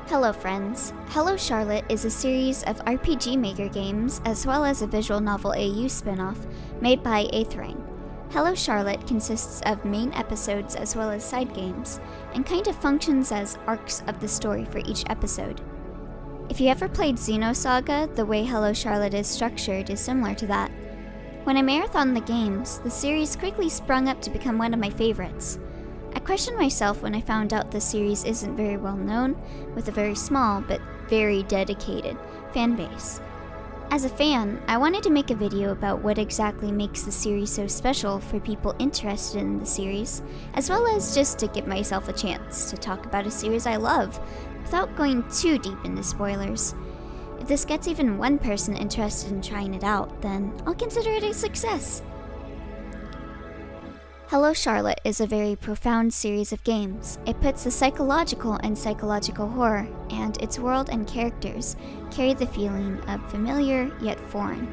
Hello friends, Hello Charlotte is a series of RPG Maker games as well as a visual novel AU spin-off made by Aethering. Hello Charlotte consists of main episodes as well as side games, and kind of functions as arcs of the story for each episode. If you ever played Xenosaga, the way Hello Charlotte is structured is similar to that. When I marathoned the games, the series quickly sprung up to become one of my favorites. I questioned myself when I found out the series isn't very well known, with a very small but very dedicated fan base. As a fan, I wanted to make a video about what exactly makes the series so special for people interested in the series, as well as just to give myself a chance to talk about a series I love, without going too deep into spoilers. If this gets even one person interested in trying it out, then I'll consider it a success. Hello Charlotte is a very profound series of games. It puts the psychological and psychological horror, and its world and characters carry the feeling of familiar yet foreign.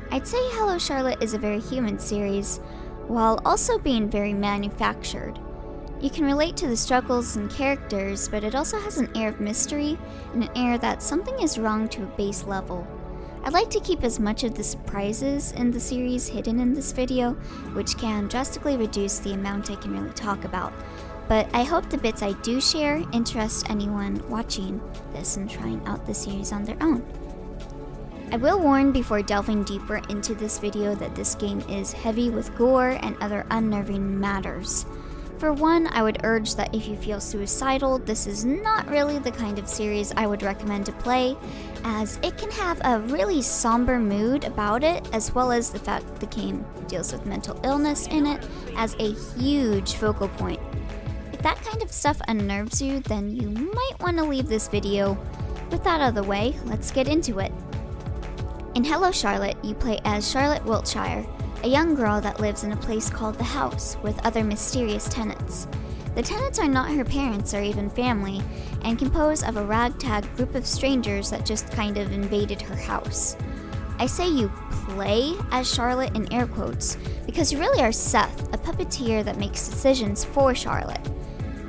I'd say Hello Charlotte is a very human series, while also being very manufactured. You can relate to the struggles and characters, but it also has an air of mystery and an air that something is wrong to a base level. I'd like to keep as much of the surprises in the series hidden in this video, which can drastically reduce the amount I can really talk about. But I hope the bits I do share interest anyone watching this and trying out the series on their own. I will warn before delving deeper into this video that this game is heavy with gore and other unnerving matters. For one, I would urge that if you feel suicidal, this is not really the kind of series I would recommend to play, as it can have a really somber mood about it, as well as the fact the game deals with mental illness in it as a huge focal point. If that kind of stuff unnerves you, then you might want to leave this video. With that out of the way, let's get into it. In Hello Charlotte, you play as Charlotte Wiltshire, a young girl that lives in a place called the House with other mysterious tenants. The tenants are not her parents or even family, and compose of a ragtag group of strangers that just kind of invaded her house. I say you play as Charlotte in air quotes, because you really are Seth, a puppeteer that makes decisions for Charlotte.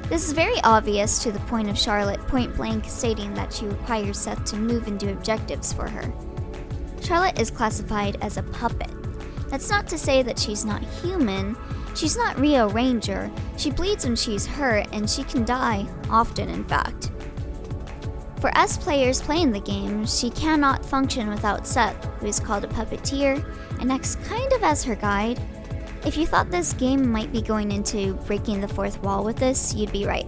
This is very obvious to the point of Charlotte point blank stating that she requires Seth to move and do objectives for her. Charlotte is classified as a puppet. That's not to say that she's not human. She's not Rio Ranger. She bleeds when she's hurt, and she can die, often in fact. For us players playing the game, she cannot function without Seth, who is called a puppeteer, and acts kind of as her guide. If you thought this game might be going into breaking the fourth wall with this, you'd be right.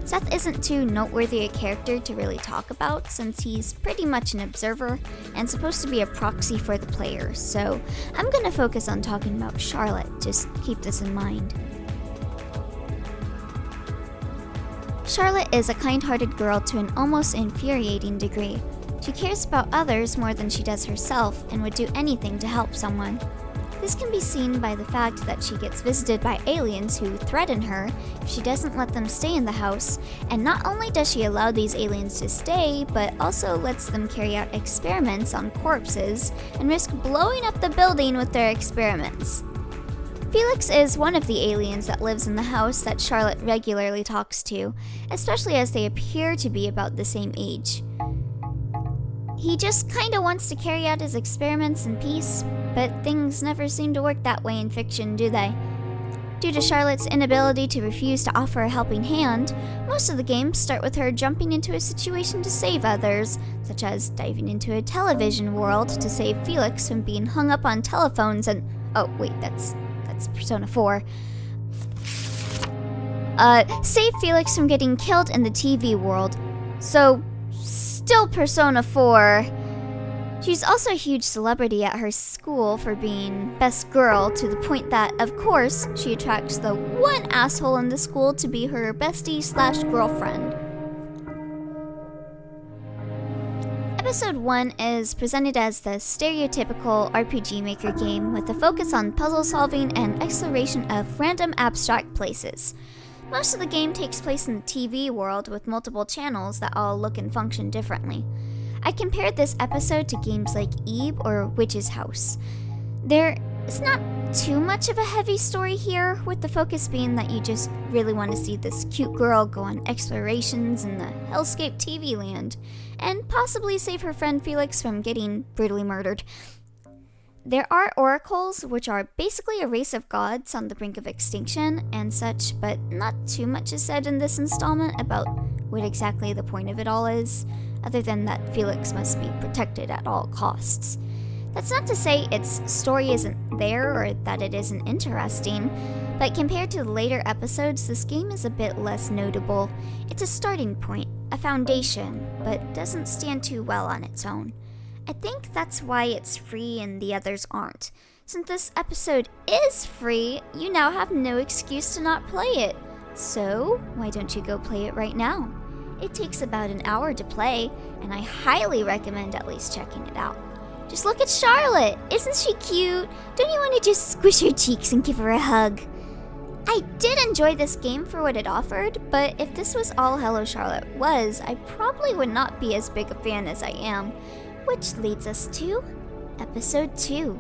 Seth isn't too noteworthy a character to really talk about, since he's pretty much an observer and supposed to be a proxy for the player, so I'm gonna focus on talking about Charlotte, just keep this in mind. Charlotte is a kind-hearted girl to an almost infuriating degree. She cares about others more than she does herself and would do anything to help someone. This can be seen by the fact that she gets visited by aliens who threaten her if she doesn't let them stay in the house, and not only does she allow these aliens to stay, but also lets them carry out experiments on corpses and risk blowing up the building with their experiments. Felix is one of the aliens that lives in the house that Charlotte regularly talks to, especially as they appear to be about the same age. He just kinda wants to carry out his experiments in peace, but things never seem to work that way in fiction, do they? Due to Charlotte's inability to refuse to offer a helping hand, most of the games start with her jumping into a situation to save others, such as diving into a television world to save Felix from being hung up on telephones and— oh wait, that's Persona 4. Save Felix from getting killed in the TV world. So, still Persona 4. She's also a huge celebrity at her school for being best girl, to the point that, of course, she attracts the one asshole in the school to be her bestie/girlfriend. Episode 1 is presented as the stereotypical RPG Maker game with a focus on puzzle solving and exploration of random abstract places. Most of the game takes place in the TV world with multiple channels that all look and function differently. I compared this episode to games like Eve or Witch's House. They're It's not too much of a heavy story here, with the focus being that you just really want to see this cute girl go on explorations in the hellscape TV land, and possibly save her friend Felix from getting brutally murdered. There are oracles, which are basically a race of gods on the brink of extinction and such, but not too much is said in this installment about what exactly the point of it all is, other than that Felix must be protected at all costs. That's not to say its story isn't there or that it isn't interesting, but compared to the later episodes, this game is a bit less notable. It's a starting point, a foundation, but doesn't stand too well on its own. I think that's why it's free and the others aren't. Since this episode is free, you now have no excuse to not play it. So, why don't you go play it right now? It takes about an hour to play, and I highly recommend at least checking it out. Just look at Charlotte! Isn't she cute? Don't you want to just squish her cheeks and give her a hug? I did enjoy this game for what it offered, but if this was all Hello Charlotte was, I probably would not be as big a fan as I am. Which leads us to Episode 2.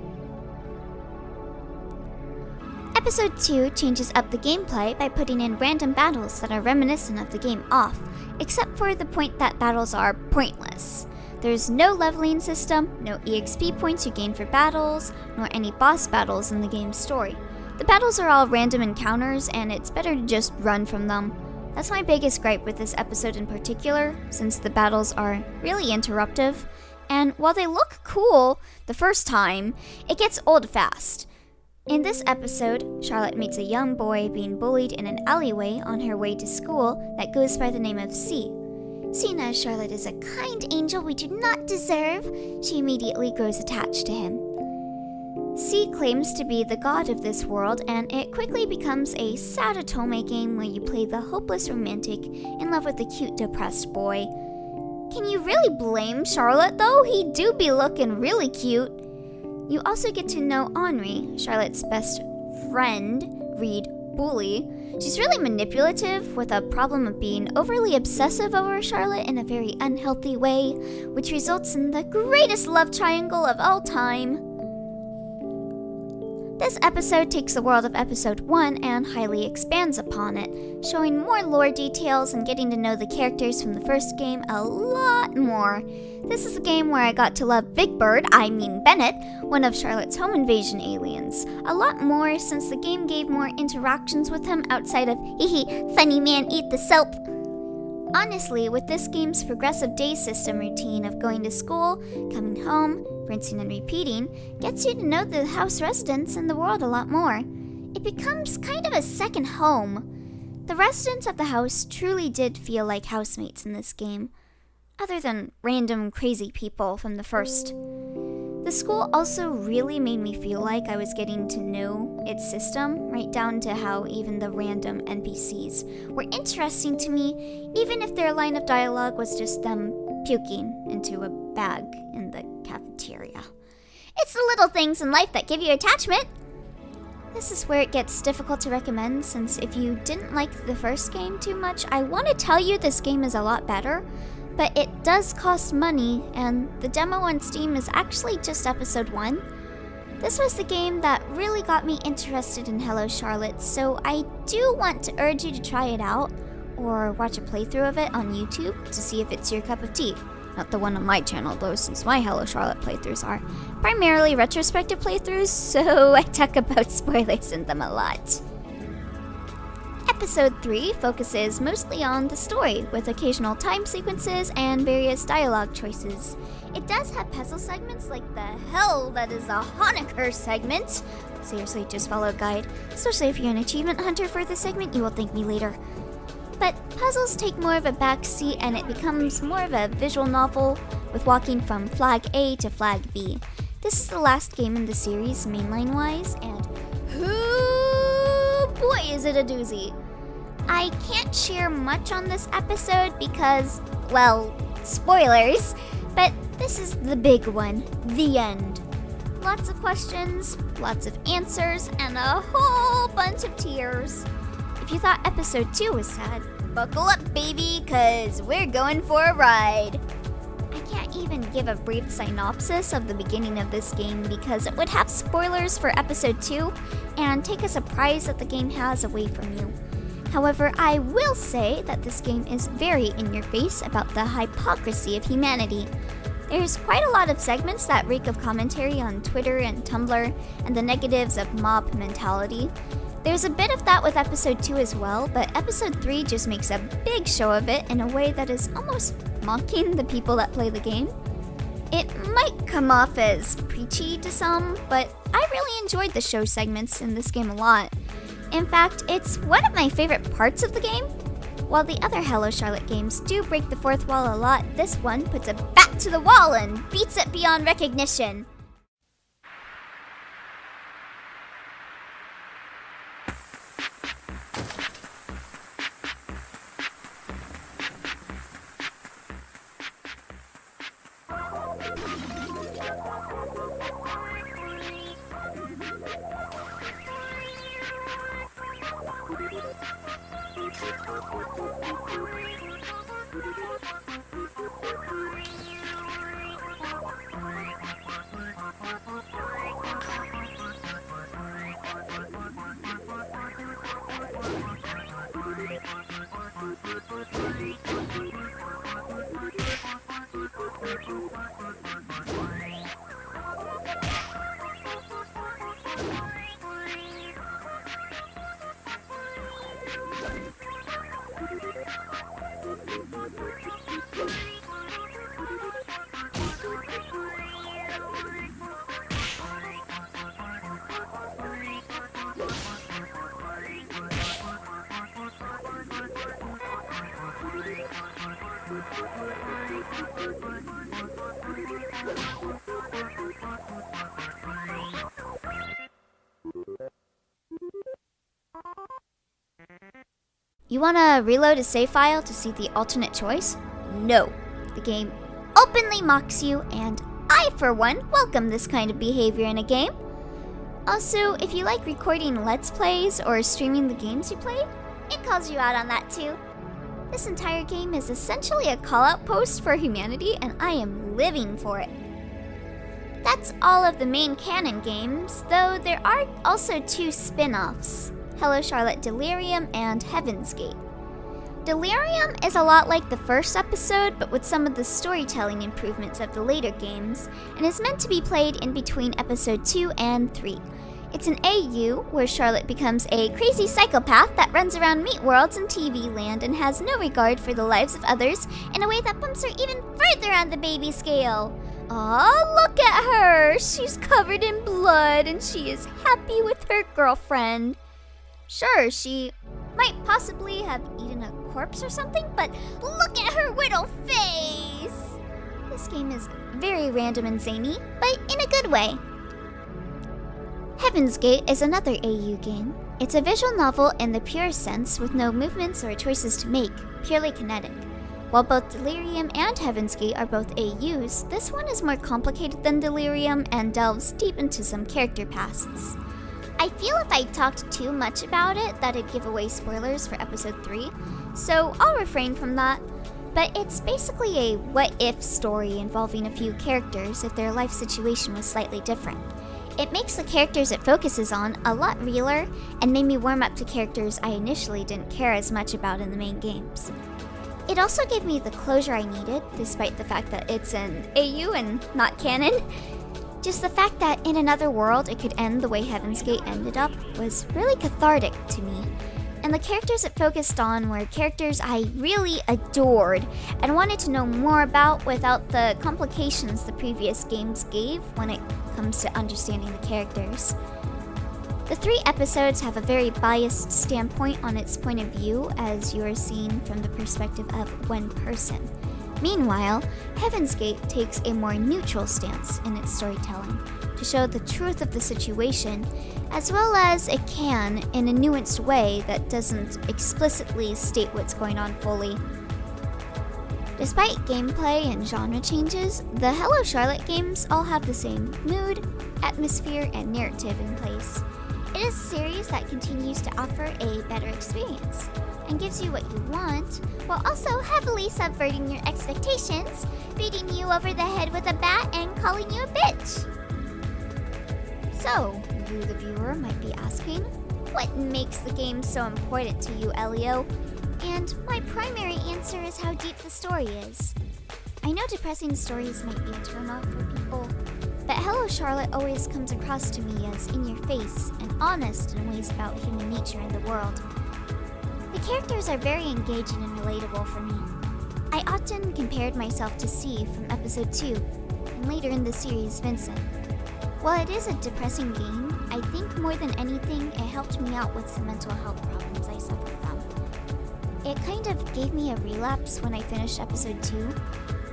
Episode 2 changes up the gameplay by putting in random battles that are reminiscent of the game off, except for the point that battles are pointless. There's no leveling system, no EXP points you gain for battles, nor any boss battles in the game's story. The battles are all random encounters, and it's better to just run from them. That's my biggest gripe with this episode in particular, since the battles are really interruptive, and while they look cool the first time, it gets old fast. In this episode, Charlotte meets a young boy being bullied in an alleyway on her way to school that goes by the name of C. Seeing as Charlotte is a kind angel we do not deserve, she immediately grows attached to him. C claims to be the god of this world, and it quickly becomes a sad otome game where you play the hopeless romantic in love with a cute depressed boy. Can you really blame Charlotte though? He do be looking really cute. You also get to know Henri, Charlotte's best friend, read bully. She's really manipulative, with a problem of being overly obsessive over Charlotte in a very unhealthy way, which results in the greatest love triangle of all time. This episode takes the world of episode 1 and highly expands upon it, showing more lore details and getting to know the characters from the first game a lot more. This is a game where I got to love Big Bird, Bennett, one of Charlotte's home invasion aliens, a lot more since the game gave more interactions with him outside of funny man eat the soap. Honestly, with this game's progressive day system routine of going to school, coming home, rinsing and repeating, gets you to know the house residents and the world a lot more. It becomes kind of a second home. The residents of the house truly did feel like housemates in this game, other than random crazy people from the first. The school also really made me feel like I was getting to know its system, right down to how even the random NPCs were interesting to me, even if their line of dialogue was just them puking into a bag in the cafeteria. It's the little things in life that give you attachment. This is where it gets difficult to recommend, since if you didn't like the first game too much, I want to tell you this game is a lot better, but it does cost money, and the demo on Steam is actually just episode 1. This was the game that really got me interested in Hello Charlotte, so I do want to urge you to try it out, or watch a playthrough of it on YouTube to see if it's your cup of tea. Not the one on my channel though, since my Hello Charlotte playthroughs are primarily retrospective playthroughs, so I talk about spoilers in them a lot. Episode 3 focuses mostly on the story, with occasional time sequences and various dialogue choices. It does have puzzle segments like the hell that is a Honecker segment. Seriously, just follow a guide. Especially if you're an achievement hunter for this segment, you will thank me later. But puzzles take more of a backseat, and it becomes more of a visual novel, with walking from flag A to flag B. This is the last game in the series, mainline-wise, and boy is it a doozy. I can't share much on this episode because, well, spoilers, but this is the big one, the end. Lots of questions, lots of answers, and a whole bunch of tears. If you thought episode 2 was sad, buckle up, baby, cause we're going for a ride. I can't can't even give a brief synopsis of the beginning of this game because it would have spoilers for episode 2 and take a surprise that the game has away from you. However, I will say that this game is very in your face about the hypocrisy of humanity. There's quite a lot of segments that reek of commentary on Twitter and Tumblr and the negatives of mob mentality. There's a bit of that with episode 2 as well, but episode 3 just makes a big show of it in a way that is almost mocking the people that play the game. It might come off as preachy to some, but I really enjoyed the show segments in this game a lot. In fact, it's one of my favorite parts of the game. While the other Hello Charlotte games do break the fourth wall a lot, this one puts a bat to the wall and beats it beyond recognition. You wanna reload a save file to see the alternate choice? No. The game openly mocks you, and I, for one, welcome this kind of behavior in a game. Also, if you like recording Let's Plays or streaming the games you played, it calls you out on that too. This entire game is essentially a call-out post for humanity, and I am living for it. That's all of the main canon games, though there are also 2 spin-offs. Hello Charlotte Delirium and Heaven's Gate. Delirium is a lot like the first episode, but with some of the storytelling improvements of the later games, and is meant to be played in between episode 2 and 3. It's an AU where Charlotte becomes a crazy psychopath that runs around meat worlds and TV land and has no regard for the lives of others in a way that bumps her even further on the baby scale. Aw, look at her! She's covered in blood and she is happy with her girlfriend. Sure, she might possibly have eaten a corpse or something, but look at her little face! This game is very random and zany, but in a good way. Heaven's Gate is another AU game. It's a visual novel in the pure sense with no movements or choices to make, purely kinetic. While both Delirium and Heaven's Gate are both AUs, this one is more complicated than Delirium and delves deep into some character pasts. I feel if I talked too much about it, that'd give away spoilers for episode 3, so I'll refrain from that. But it's basically a what-if story involving a few characters if their life situation was slightly different. It makes the characters it focuses on a lot realer and made me warm up to characters I initially didn't care as much about in the main games. It also gave me the closure I needed, despite the fact that it's an AU and not canon. Just the fact that in another world it could end the way Heaven's Gate ended up was really cathartic to me. And the characters it focused on were characters I really adored and wanted to know more about without the complications the previous games gave when it comes to understanding the characters. The 3 episodes have a very biased standpoint on its point of view as you are seen from the perspective of one person. Meanwhile, Heaven's Gate takes a more neutral stance in its storytelling to show the truth of the situation, as well as it can in a nuanced way that doesn't explicitly state what's going on fully. Despite gameplay and genre changes, the Hello Charlotte games all have the same mood, atmosphere, and narrative in place. It is a series that continues to offer a better experience. and gives you what you want, while also heavily subverting your expectations, beating you over the head with a bat and calling you a bitch. So, you the viewer might be asking, what makes the game so important to you, Elio? And my primary answer is how deep the story is. I know depressing stories might be a turn-off for people, but Hello Charlotte always comes across to me as in your face and honest in ways about human nature and the world. The characters are very engaging and relatable for me. I often compared myself to C from episode 2, and later in the series, Vincent. While it is a depressing game, I think more than anything, it helped me out with some mental health problems I suffer from. It kind of gave me a relapse when I finished episode 2,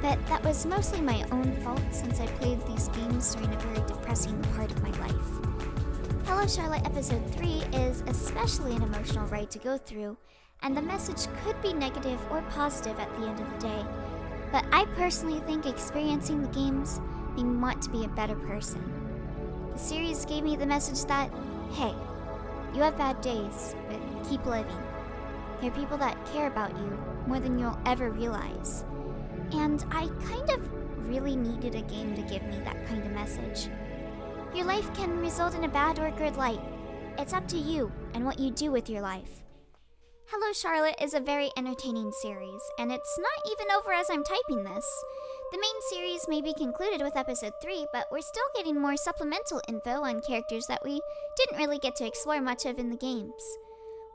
but that was mostly my own fault since I played these games during a very depressing part of my life. Hello Charlotte episode 3 is especially an emotional ride to go through, and the message could be negative or positive at the end of the day. But I personally think experiencing the games made me want to be a better person. The series gave me the message that, hey, you have bad days, but keep living. There are people that care about you more than you'll ever realize. And I kind of really needed a game to give me that kind of message. Your life can result in a bad or good light. It's up to you and what you do with your life. Hello Charlotte is a very entertaining series, and it's not even over as I'm typing this. The main series may be concluded with episode 3, but we're still getting more supplemental info on characters that we didn't really get to explore much of in the games.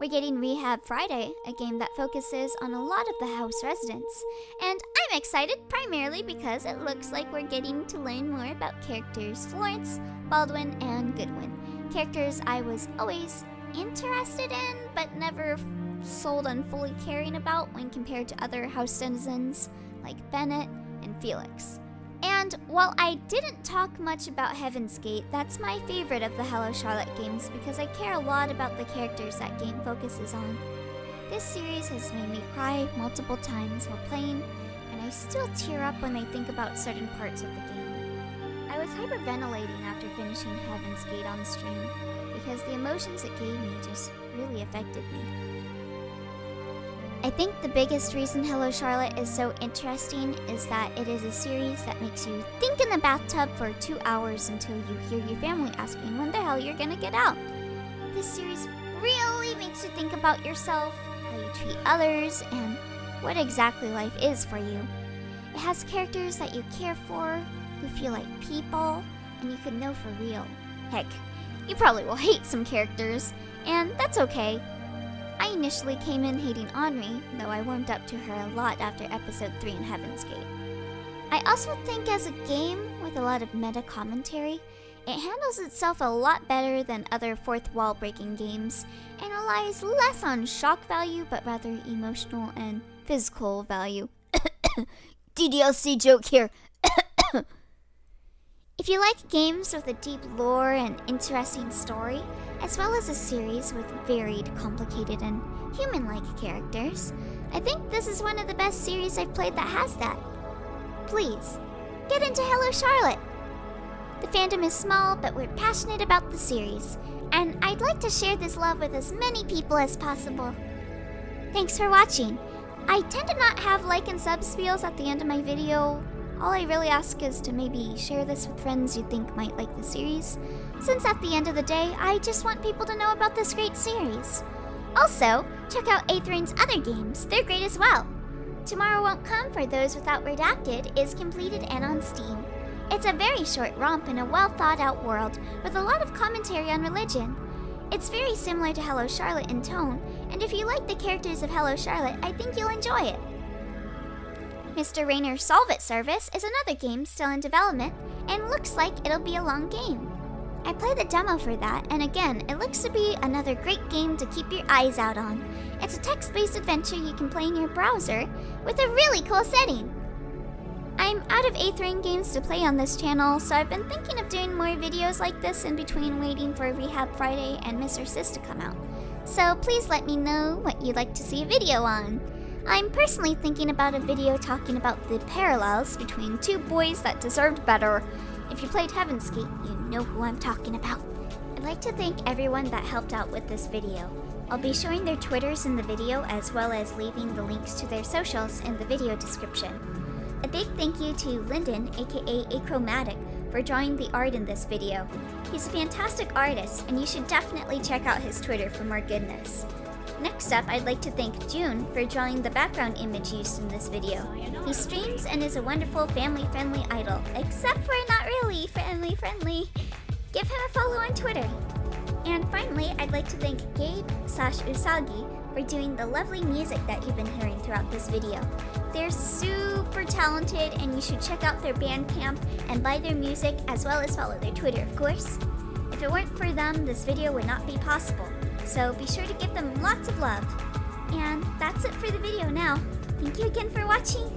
We're getting Rehab Friday, a game that focuses on a lot of the house residents, and I'm excited primarily because it looks like we're getting to learn more about characters Florence, Baldwin, and Goodwin. Characters I was always interested in, but never sold on fully caring about when compared to other house denizens like Bennett and Felix. And while I didn't talk much about Heaven's Gate, that's my favorite of the Hello Charlotte games because I care a lot about the characters that game focuses on. This series has made me cry multiple times while playing, and I still tear up when I think about certain parts of the game. I was hyperventilating after finishing Heaven's Gate on stream because the emotions it gave me just really affected me. I think the biggest reason Hello Charlotte is so interesting is that it is a series that makes you think in the bathtub for 2 hours until you hear your family asking when the hell you're gonna get out. This series really makes you think about yourself, how you treat others, and what exactly life is for you. It has characters that you care for, who feel like people, and you could know for real. Heck, you probably will hate some characters, and that's okay. I initially came in hating Henri, though I warmed up to her a lot after episode 3 in Heaven's Gate. I also think as a game with a lot of meta commentary, it handles itself a lot better than other fourth wall breaking games, and relies less on shock value but rather emotional and physical value. DDLC joke here. If you like games with a deep lore and interesting story, as well as a series with varied, complicated, and human-like characters, I think this is one of the best series I've played that has that. Please, get into Hello Charlotte! The fandom is small, but we're passionate about the series, and I'd like to share this love with as many people as possible. Thanks for watching. I tend to not have like and sub spiels at the end of my video. All I really ask is to maybe share this with friends you think might like the series, since at the end of the day, I just want people to know about this great series. Also, check out Aetherin's other games, they're great as well. Tomorrow Won't Come for Those Without Redacted is completed and on Steam. It's a very short romp in a well thought out world with a lot of commentary on religion. It's very similar to Hello Charlotte in tone, and if you like the characters of Hello Charlotte, I think you'll enjoy it. Mr. Rayner's Solve It service is another game still in development, and looks like it'll be a long game. I played the demo for that, and again, it looks to be another great game to keep your eyes out on. It's a text-based adventure you can play in your browser, with a really cool setting. I'm out of Aetherin games to play on this channel, so I've been thinking of doing more videos like this in between waiting for Rehab Friday and Mr. Sis to come out. So please let me know what you'd like to see a video on. I'm personally thinking about a video talking about the parallels between two boys that deserved better. If you played Heaven's Gate, you know who I'm talking about. I'd like to thank everyone that helped out with this video. I'll be showing their Twitters in the video as well as leaving the links to their socials in the video description. A big thank you to Linden, aka Achromatic, for drawing the art in this video. He's a fantastic artist, and you should definitely check out his Twitter for more goodness. Next up, I'd like to thank Jun for drawing the background image used in this video. He streams and is a wonderful family-friendly idol, except for not really family-friendly. Give him a follow on Twitter. And finally, I'd like to thank Gabe / Usagi for doing the lovely music that you've been hearing throughout this video. They're super talented, and you should check out their Bandcamp and buy their music, as well as follow their Twitter, of course. If it weren't for them, this video would not be possible, so be sure to give them lots of love. And that's it for the video now. Thank you again for watching.